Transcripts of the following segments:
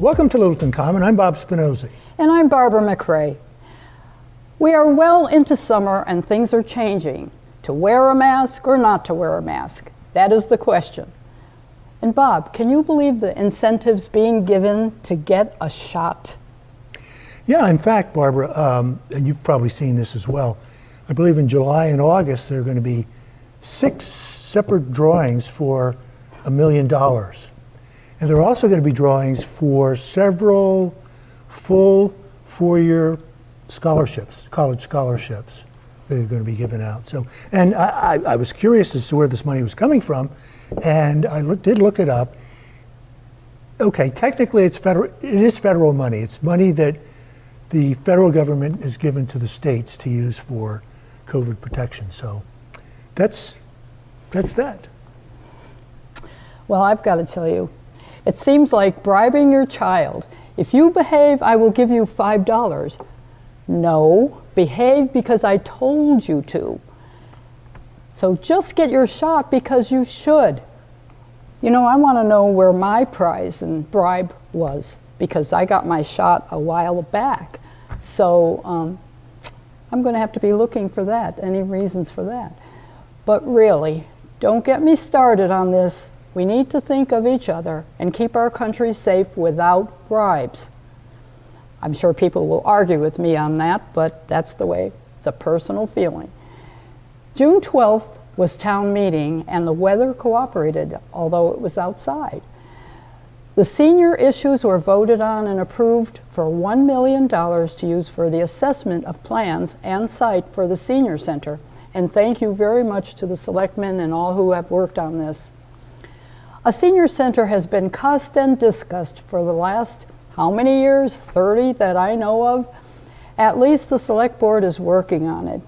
Welcome to Littleton Common. I'm Bob Spinozzi. And I'm Barbara McRae. We are well into summer and things are changing. To wear a mask or not to wear a mask? That is the question. And Bob, can you believe the incentives being given to get a shot? Yeah, in fact, Barbara, and you've probably seen this as well, I believe in July and August there are going to be 6 separate drawings for $1 million. And there are also going to be drawings for several full 4-year scholarships, college scholarships that are going to be given out. So, and I was curious as to where this money was coming from, and I did look it up. Okay, technically it is federal money. It's money that the federal government is given to the states to use for COVID protection. So that's that. Well, I've got to tell you, it seems like bribing your child. If you behave, I will give you $5. No, behave because I told you to. So just get your shot because you should. You know, I want to know where my prize and bribe was because I got my shot a while back. So I'm going to have to be looking for that, any reasons for that. But really, don't get me started on this. We need to think of each other and keep our country safe without bribes. I'm sure people will argue with me on that, but that's the way. It's a personal feeling. June 12th was town meeting and the weather cooperated, although it was outside. The senior issues were voted on and approved for $1 million to use for the assessment of plans and site for the senior center. And thank you very much to the selectmen and all who have worked on this. A senior center has been cussed and discussed for the last, how many years? 30 that I know of. At least the select board is working on it.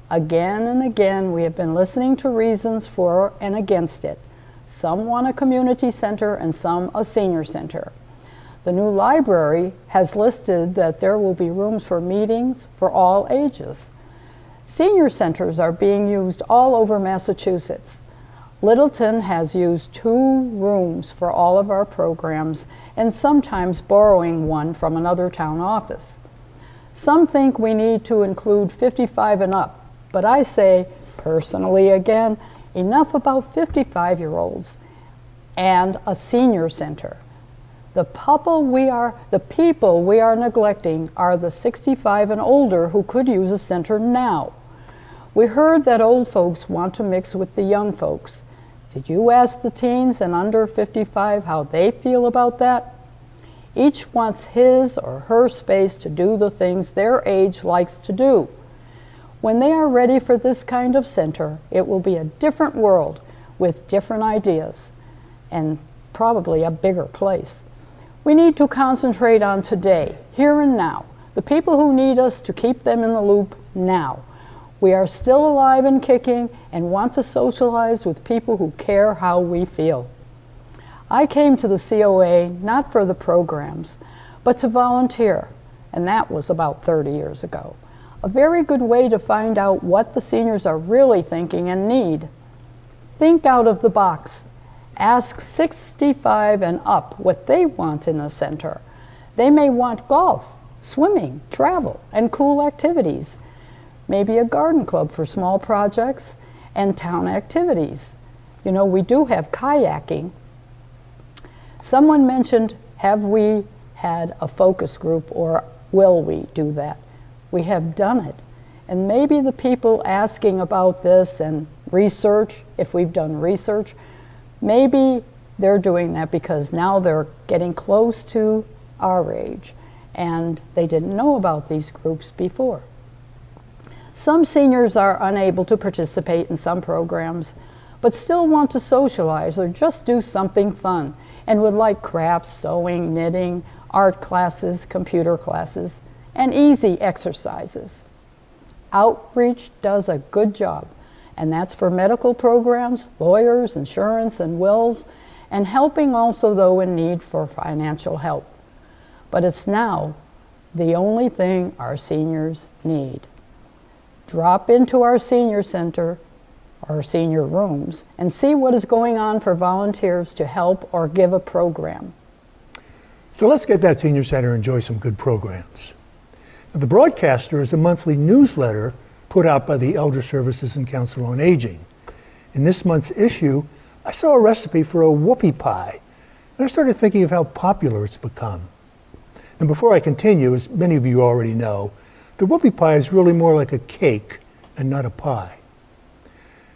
Again and again, we have been listening to reasons for and against it. Some want a community center and some a senior center. The new library has listed that there will be rooms for meetings for all ages. Senior centers are being used all over Massachusetts. Littleton has used 2 rooms for all of our programs and sometimes borrowing one from another town office. Some think we need to include 55 and up, but I say, personally again, enough about 55-year-olds and a senior center. The people we are neglecting are the 65 and older who could use a center now. We heard that old folks want to mix with the young folks. Did you ask the teens and under 55 how they feel about that? Each wants his or her space to do the things their age likes to do. When they are ready for this kind of center, it will be a different world with different ideas and probably a bigger place. We need to concentrate on today, here and now, the people who need us to keep them in the loop now. We are still alive and kicking and want to socialize with people who care how we feel. I came to the COA not for the programs, but to volunteer, and that was about 30 years ago. A very good way to find out what the seniors are really thinking and need. Think out of the box. Ask 65 and up what they want in a center. They may want golf, swimming, travel, and cool activities. Maybe a garden club for small projects and town activities. You know, we do have kayaking. Someone mentioned, have we had a focus group or will we do that? We have done it. And maybe the people asking about this and research, if we've done research, maybe they're doing that because now they're getting close to our age and they didn't know about these groups before. Some seniors are unable to participate in some programs, but still want to socialize or just do something fun and would like crafts, sewing, knitting, art classes, computer classes, and easy exercises. Outreach does a good job, and that's for medical programs, lawyers, insurance, and wills, and helping also those in need for financial help. But it's now the only thing our seniors need. Drop into our senior center, our senior rooms, and see what is going on for volunteers to help or give a program. So let's get that senior center and enjoy some good programs. Now, the Broadcaster is a monthly newsletter put out by the Elder Services and Council on Aging. In this month's issue, I saw a recipe for a whoopie pie, and I started thinking of how popular it's become. And before I continue, as many of you already know, the whoopie pie is really more like a cake and not a pie.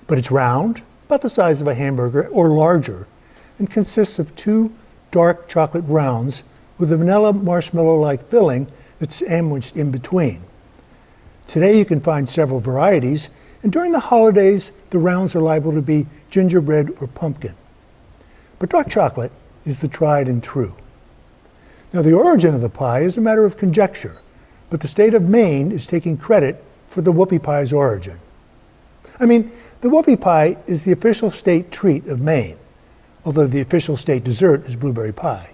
But it's round, about the size of a hamburger or larger, and consists of 2 dark chocolate rounds with a vanilla marshmallow-like filling that's sandwiched in between. Today you can find several varieties, and during the holidays, the rounds are liable to be gingerbread or pumpkin. But dark chocolate is the tried and true. Now, the origin of the pie is a matter of conjecture, but the state of Maine is taking credit for the whoopie pie's origin. I mean, the whoopie pie is the official state treat of Maine, although the official state dessert is blueberry pie.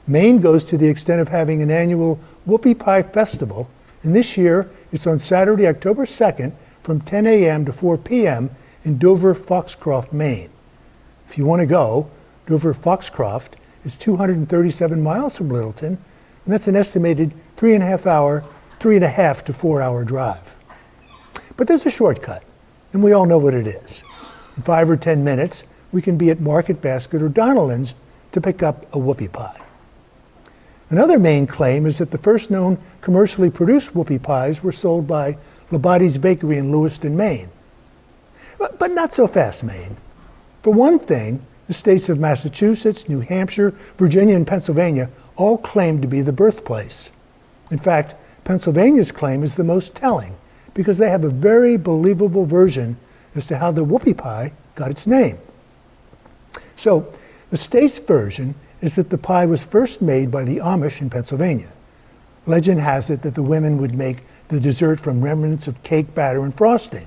Maine goes to the extent of having an annual Whoopie Pie Festival, and this year it's on Saturday, October 2nd from 10 a.m. to 4 p.m. in Dover, Foxcroft, Maine. If you want to go, Dover, Foxcroft is 237 miles from Littleton, and that's an estimated 3.5 to 4 hour drive. But there's a shortcut, and we all know what it is. In 5 or 10 minutes, we can be at Market Basket or Donnellan's to pick up a whoopie pie. Another Maine claim is that the first known commercially produced whoopie pies were sold by Labati's Bakery in Lewiston, Maine. But not so fast, Maine. For one thing, the states of Massachusetts, New Hampshire, Virginia, and Pennsylvania all claim to be the birthplace. In fact, Pennsylvania's claim is the most telling because they have a very believable version as to how the whoopie pie got its name. So, the state's version is that the pie was first made by the Amish in Pennsylvania. Legend has it that the women would make the dessert from remnants of cake batter and frosting.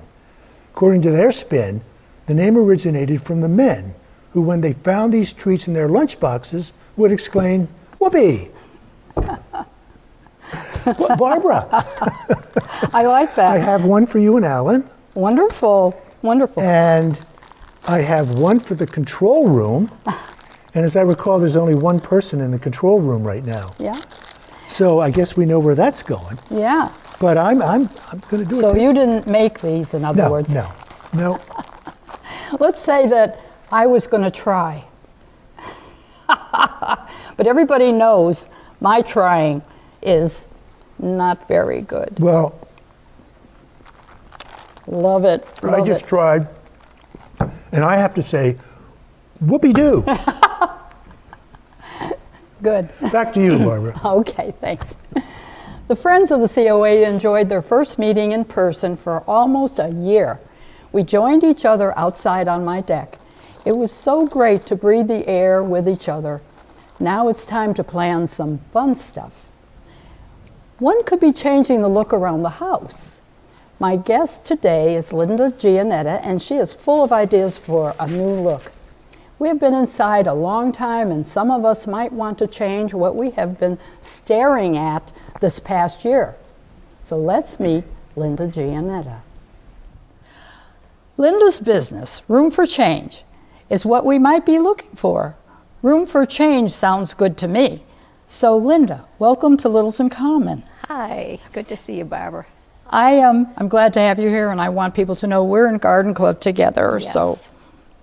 According to their spin, the name originated from the men who, when they found these treats in their lunchboxes, would exclaim, "Whoopee!" Well, Barbara, I like that. I have one for you and Alan. Wonderful, wonderful. And I have one for the control room. And as I recall, there's only one person in the control room right now. Yeah. So I guess we know where that's going. Yeah. But I'm going to do it. So you didn't make these, in other words? No. Let's say that I was going to try. But everybody knows my trying is not very good. Well, Love it. I Love just it. tried, and I have to say, whoopee-doo. Good. Back to you, Barbara. Okay, thanks. The Friends of the COA enjoyed their first meeting in person for almost a year. We joined each other outside on my deck. It was so great to breathe the air with each other. Now it's time to plan some fun stuff. One could be changing the look around the house. My guest today is Lynda Giannetta, and she is full of ideas for a new look. We have been inside a long time, and some of us might want to change what we have been staring at this past year. So let's meet Lynda Giannetta. Lynda's business, Room for Change, is what we might be looking for. Room for change sounds good to me. So Lynda, welcome to Littleton Common. Hi, good to see you, Barbara. I'm glad to have you here, and I want people to know we're in garden club together. Yes. So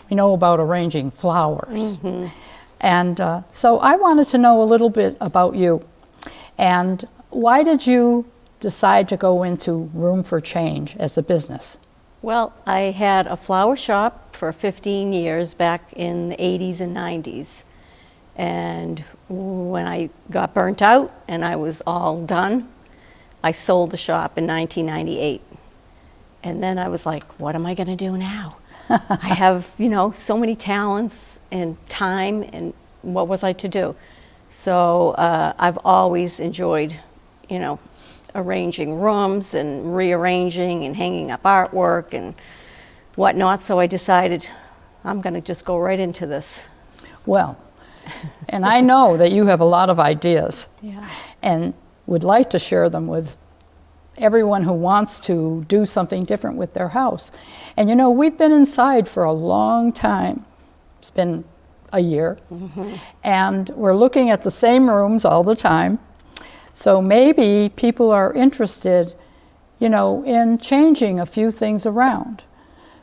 we know about arranging flowers. And so I wanted to know a little bit about you. And why did you decide to go into Room for Change as a business? Well, I had a flower shop for 15 years back in the 80s and 90s. And when I got burnt out and I was all done, I sold the shop in 1998. And then I was like, what am I going to do now? I have, so many talents and time, and what was I to do? So I've always enjoyed, arranging rooms and rearranging and hanging up artwork and whatnot. So I decided I'm going to just go right into this. Well, and I know that you have a lot of ideas. Yeah. And would like to share them with everyone who wants to do something different with their house. And we've been inside for a long time. It's been a year, and we're looking at the same rooms all the time. So maybe people are interested, you know, in changing a few things around.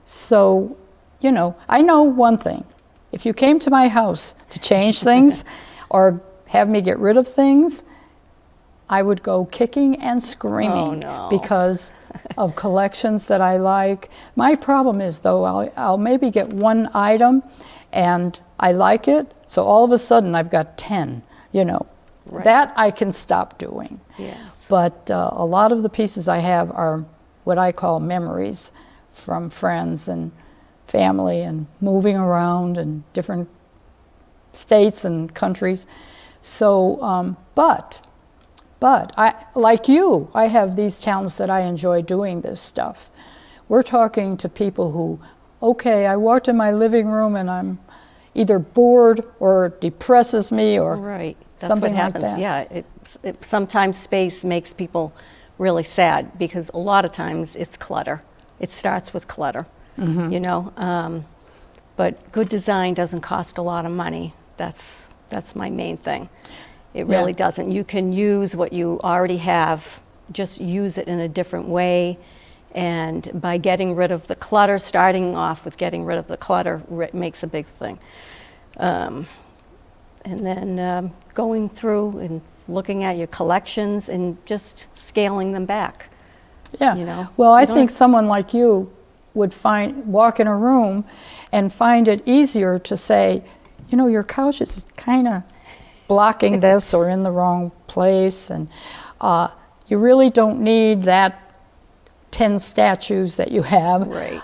So, you know, I know one thing. If you came to my house to change things or have me get rid of things, I would go kicking and screaming because of collections that I like. My problem is, though, I'll maybe get one item and I like it, so all of a sudden I've got 10, you know. Right. That I can stop doing. Yes. But a lot of the pieces I have are what I call memories from friends and family and moving around in different states and countries. So, but I, like you, I have these talents that I enjoy doing this stuff. We're talking to people who, okay, I walked in my living room and I'm either bored or it depresses me or right. That's something what happens. like that. Yeah, sometimes space makes people really sad because a lot of times it's clutter. It starts with clutter, you know. But good design doesn't cost a lot of money. That's my main thing. It really doesn't. You can use what you already have, just use it in a different way. And by getting rid of the clutter, starting off with getting rid of the clutter makes a big thing. And then going through and looking at your collections and just scaling them back. Yeah. You know, well, I think someone like you would walk in a room and find it easier to say, you know, your couch is kind of blocking this or in the wrong place, and you really don't need that 10 statues that you have. Right.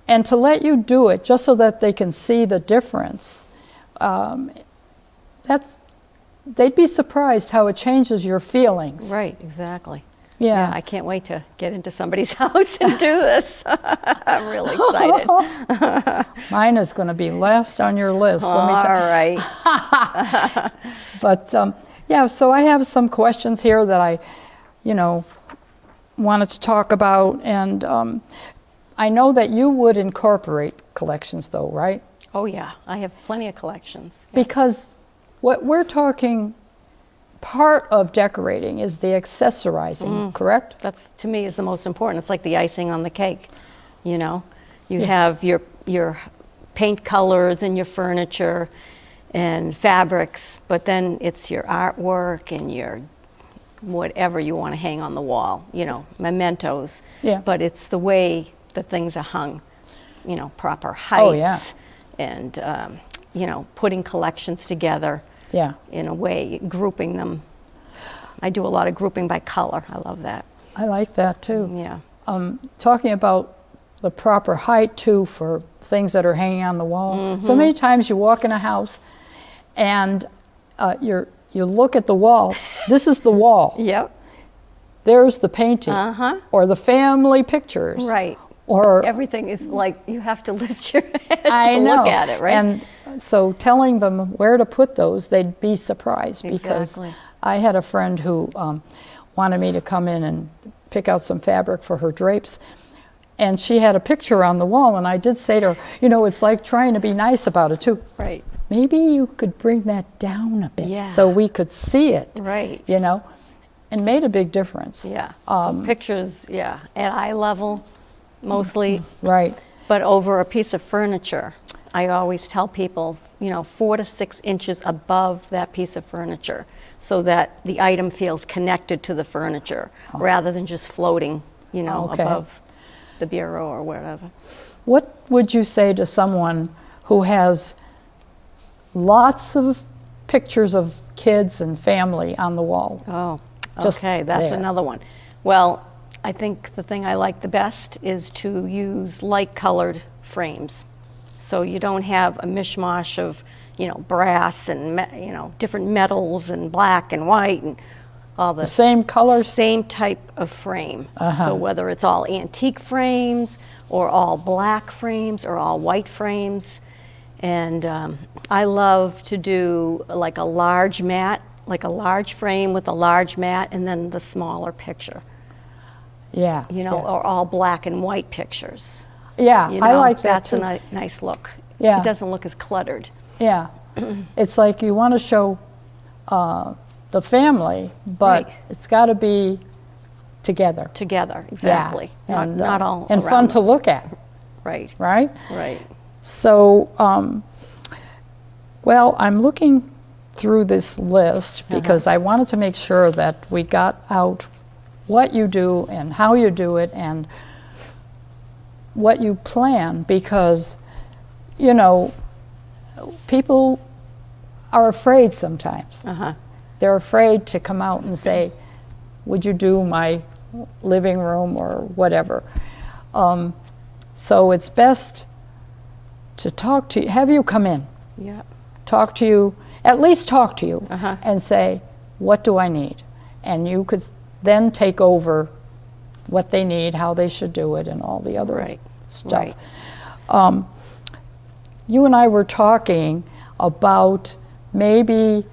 And to let you do it just so that they can see the difference. They'd be surprised how it changes your feelings. Right, exactly. Yeah. I can't wait to get into somebody's house and do this. I'm really excited. Mine is going to be last on your list. All right. But yeah, so I have some questions here that I, you know, wanted to talk about, and I know that you would incorporate collections, though, right? Oh yeah, I have plenty of collections. Yeah. Because what we're talking, part of decorating is the accessorizing, correct? That's, to me, is the most important. It's like the icing on the cake, you know? You have your paint colors and your furniture and fabrics, but then it's your artwork and your whatever you want to hang on the wall, you know, mementos. Yeah. But it's the way the things are hung, you know, proper heights. And, you know, putting collections together in a way, grouping them. I do a lot of grouping by color. I love that. I like that too. Yeah. Talking about the proper height too for things that are hanging on the wall. So many times you walk in a house and you look at the wall. This is the wall. Yep. There's the painting or the family pictures. Right. Or everything is like you have to lift your head I to know. look at it, right? And so telling them where to put those, they'd be surprised because Exactly. I had a friend who wanted me to come in and pick out some fabric for her drapes. And she had a picture on the wall, and I did say to her, you know, it's like trying to be nice about it too. Right. Maybe you could bring that down a bit Yeah. so we could see it. Right. You know, and made a big difference. Yeah. So pictures, at eye level, mostly. Right. But over a piece of furniture, I always tell people, you know, 4 to 6 inches above that piece of furniture so that the item feels connected to the furniture rather than just floating, you know, above the bureau or wherever. What would you say to someone who has lots of pictures of kids and family on the wall? Oh, Just okay, that's there. another one. Well, I think the thing I like the best is to use light-colored frames. So you don't have a mishmash of, you know, brass and, you know, different metals and black and white and all this. The same colors? Same type of frame. So whether it's all antique frames or all black frames or all white frames. And I love to do like a large mat, like a large frame with a large mat and then the smaller picture. Yeah. You know, or all black and white pictures. Yeah, You know, I like that that's too. a nice look. Yeah. It doesn't look as cluttered. Yeah. It's like you want to show the family, but Right. it's got to be together. Together, exactly. Yeah. And, Not all and around fun to them. look at, Right, right? right. So, well, I'm looking through this list because I wanted to make sure that we got out what you do and how you do it and what you plan, because, you know, people are afraid sometimes. Uh-huh. They're afraid to come out and say, would you do my living room or whatever. So it's best to talk to you, have you come in, Yeah. talk to you, at least talk to you, Uh-huh. and say, what do I need? And you could then take over what they need, how they should do it, and all the other Right. stuff. Right. You and I were talking about maybe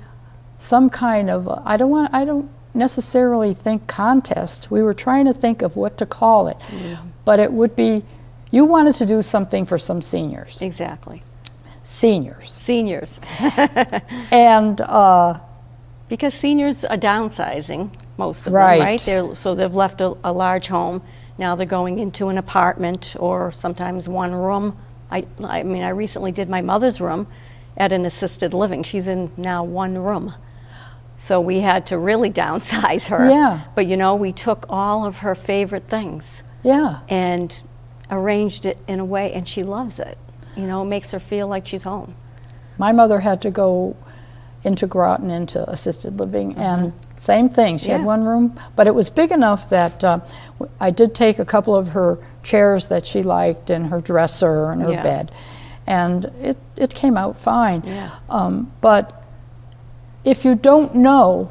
some kind of, I don't necessarily think contest. We were trying to think of what to call it. But it would be, you wanted to do something for some seniors. Exactly. Seniors. Seniors. And, Because seniors are downsizing, most of Right. them, right? So they've left a large home. Now they're going into an apartment or sometimes one room. I mean, I recently did my mother's room at an assisted living. She's in now one room. So we had to really downsize her. Yeah. But you know, we took all of her favorite things yeah, and arranged it in a way, and she loves it. You know, it makes her feel like she's home. my mother had to go into Groton into assisted living, and same thing. She had Yeah. one room, but it was big enough that I did take a couple of her chairs that she liked and her dresser and her Yeah. bed, and it came out fine. Yeah. But if you don't know,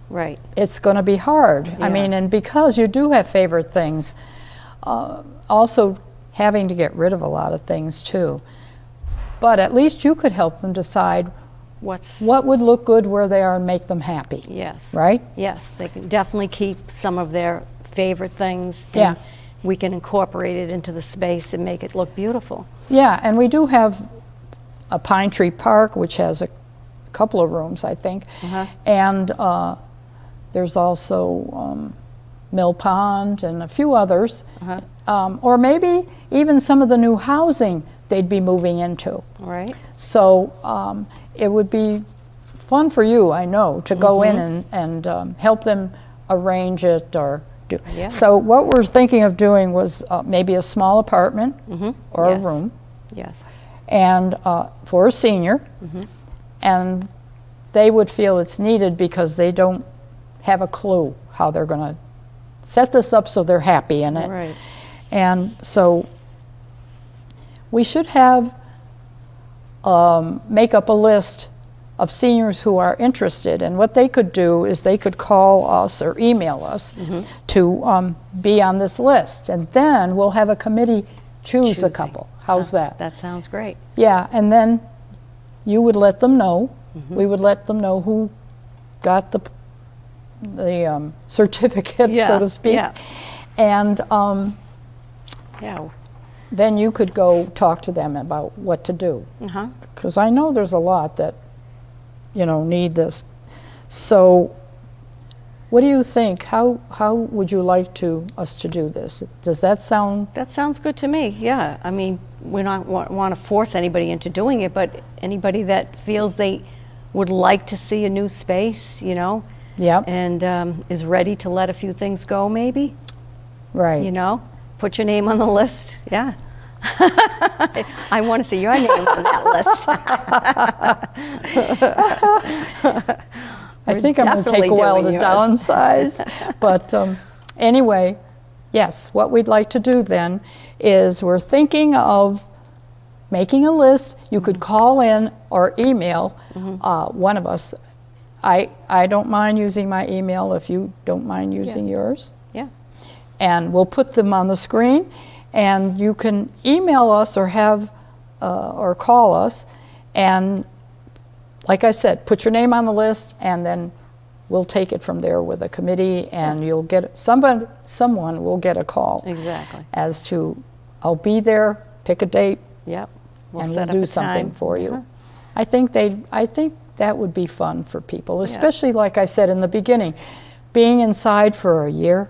Right. it's going to be hard. I Yeah. mean, and because you do have favorite things, also having to get rid of a lot of things too. But at least you could help them decide what would look good where they are and make them happy. Yes. Right? Yes, they can definitely keep some of their favorite things. Yeah. And we can incorporate it into the space and make it look beautiful. Yeah, and we do have a Pine Tree Park, which has a couple of rooms, I think. Uh-huh. And there's also Mill Pond and a few others. Uh-huh. Or maybe even some of the new housing they'd be moving into. All right? So it would be fun for you, I know, to go in and help them arrange it or do. Yeah. So what we're thinking of doing was maybe a small apartment or Yes. a room, Yes. and for a senior, and they would feel it's needed because they don't have a clue how they're going to set this up so they're happy in it. Right. And so we should have make up a list of seniors who are interested, and what they could do is they could call us or email us to be on this list, and then we'll have a committee choose a Choosing. couple. How's that? That sounds great. Yeah, and then you would let them know. We would let them know who got the certificate, Yeah, so to speak. yeah. And Yeah. then you could go talk to them about what to do. Uh-huh. Because I know there's a lot that, need this. So what do you think? How would you like us to do this? Does that sound? That sounds good to me, yeah. I mean, we don't want to force anybody into doing it, but anybody that feels they would like to see a new space, Yep. and is ready to let a few things go maybe, Right. put your name on the list, yeah. I want to see your name on that list. I think I'm going to take a definitely while to doing yours. downsize. But anyway, yes, what we'd like to do then is we're thinking of making a list. You could call in or email one of us. I don't mind using my email if you don't mind using yours. Yeah, And we'll put them on the screen, and you can email us or have or call us, and like I said, put your name on the list, and then we'll take it from there with a committee, and you'll get someone will get a call exactly. as to, I'll be there, pick a date, Yep. We'll and set we'll up do a something time. for you. Uh-huh. I think that would be fun for people, especially like I said in the beginning, being inside for a year.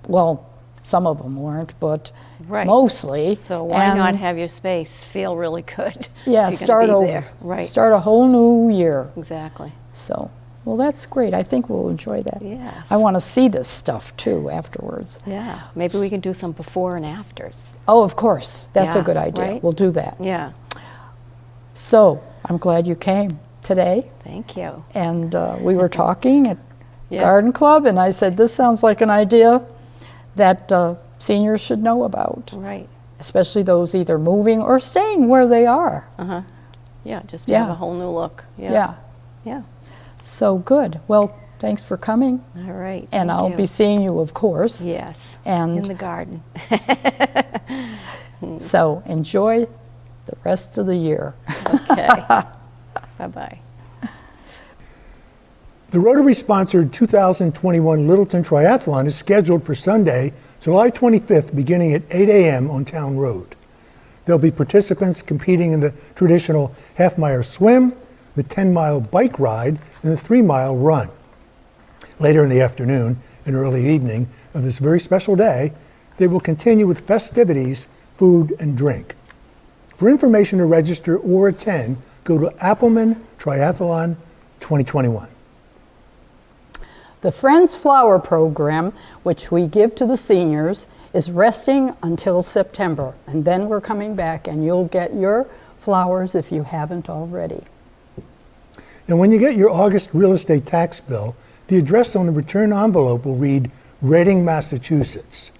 Well, some of them weren't, but Right. mostly. So why and not have your space feel really good? Yeah, if you're start gonna be over. there. Right. Start a whole new year. Exactly. So, well, that's great. I think we'll enjoy that. Yes. I want to see this stuff too afterwards. Yeah. Maybe we can do some before and afters. Oh, of course. That's a Yeah, good idea. right? We'll do that. Yeah. So, I'm glad you came today. Thank you. And we were talking at Yeah. Garden Club, and I said, this sounds like an idea that seniors should know about, Right. especially those either moving or staying where they are. Uh-huh. Yeah, just to have Yeah. a whole new look. Yeah. Yeah. So good. Well, thanks for coming. All right. And thank I'll you. be seeing you, of course. Yes. And in the garden. so enjoy the rest of the year. Okay. Bye-bye. The Rotary-sponsored 2021 Littleton Triathlon is scheduled for Sunday, July 25th, beginning at 8 a.m. on Town Road. There'll be participants competing in the traditional half-mile swim, the 10-mile bike ride, and the 3-mile run. Later in the afternoon and early evening of this very special day, they will continue with festivities, food, and drink. For information to register or attend, go to Appleman Triathlon 2021. The Friends Flower Program, which we give to the seniors, is resting until September, and then we're coming back and you'll get your flowers if you haven't already. Now, when you get your August real estate tax bill, the address on the return envelope will read Reading, Massachusetts.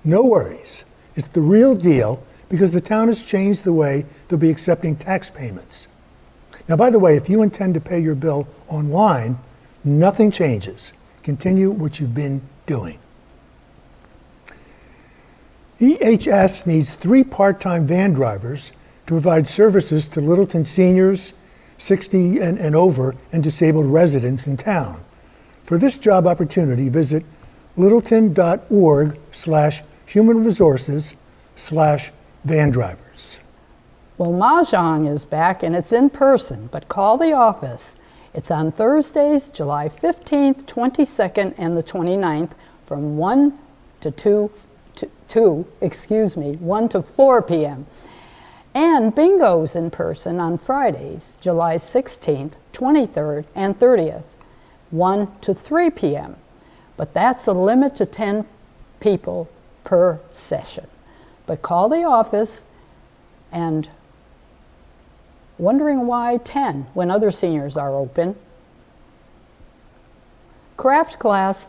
No worries. It's the real deal because the town has changed the way they'll be accepting tax payments. Now, by the way, if you intend to pay your bill online, nothing changes. Continue what you've been doing. EHS needs 3 part-time van drivers to provide services to Littleton seniors, 60 and over, and disabled residents in town. For this job opportunity, visit littleton.org/human-resources/van drivers. Well, Mahjong is back and it's in person, but call the office. It's on Thursdays, July 15th, 22nd, and the 29th from 1 to 4 p.m. And bingo's in person on Fridays, July 16th, 23rd, and 30th, 1 to 3 p.m. But that's a limit to 10 people per session. But call the office and wondering why 10 when other seniors are open. Craft class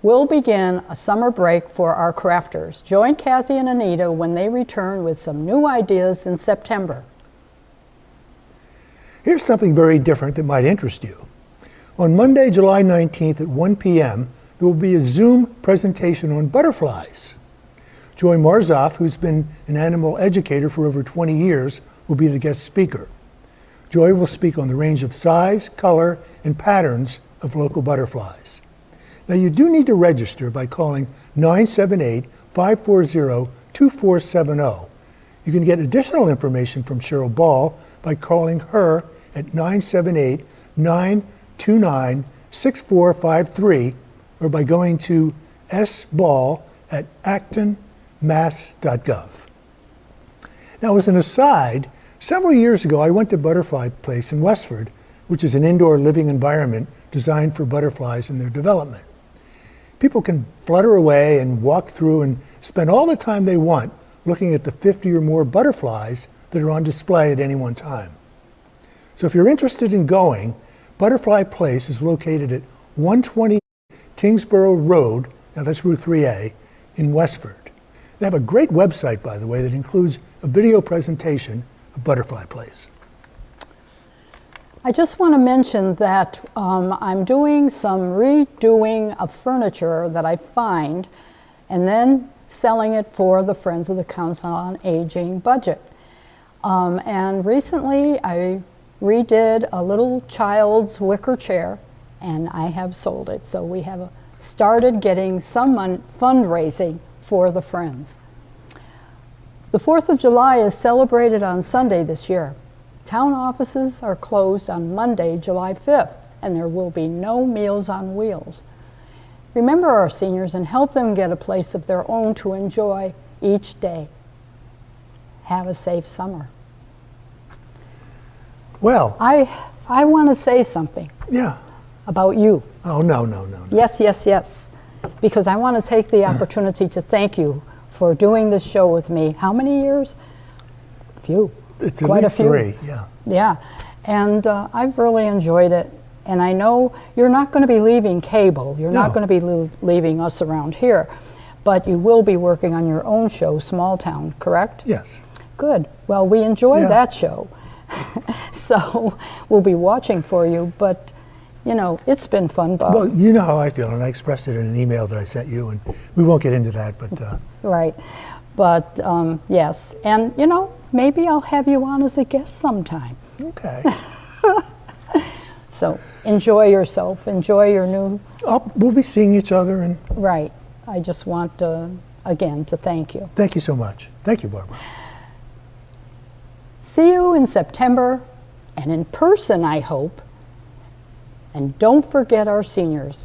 will begin a summer break for our crafters. Join Kathy and Anita when they return with some new ideas in September. Here's something very different that might interest you. On Monday, July 19th at 1 p.m., there will be a Zoom presentation on butterflies. Joy Marzoff, who's been an animal educator for over 20 years, will be the guest speaker. Joy will speak on the range of size, color, and patterns of local butterflies. Now, you do need to register by calling 978-540-2470. You can get additional information from Cheryl Ball by calling her at 978-929-6453 or by going to sball@actonmass.gov. Now, as an aside, several years ago, I went to Butterfly Place in Westford, which is an indoor living environment designed for butterflies and their development. People can flutter away and walk through and spend all the time they want looking at the 50 or more butterflies that are on display at any one time. So if you're interested in going, Butterfly Place is located at 120 Tingsboro Road, now that's Route 3A, in Westford. They have a great website, by the way, that includes a video presentation of Butterfly Place. I just want to mention that I'm doing some redoing of furniture that I find and then selling it for the Friends of the Council on Aging budget. And recently I redid a little child's wicker chair and I have sold it. So we have started getting some fundraising for the Friends. The 4th of July is celebrated on Sunday this year. Town offices are closed on Monday, July 5th, and there will be no Meals on Wheels. Remember our seniors and help them get a place of their own to enjoy each day. Have a safe summer. Well, I want to say something yeah. about you. Oh, no. Yes, yes, yes. Because I want to take the opportunity to thank you for doing this show with me. How many years? A few. It's Quite at least a few. 3, yeah. Yeah. And I've really enjoyed it. And I know you're not going to be leaving cable. You're not No. going to be leaving us around here. But you will be working on your own show, Small Town, correct? Yes. Good. Well, we enjoy Yeah. that show. So we'll be watching for you. But, you know, it's been fun, Bob. Well, you know how I feel, and I expressed it in an email that I sent you, and we won't get into that, but Right. But, yes. And, you know, maybe I'll have you on as a guest sometime. okay. So enjoy yourself. Enjoy your new... We'll be seeing each other, and Right. I just want, again, to thank you. thank you so much. Thank you, Barbara. See you in September, and in person, I hope. And don't forget our seniors.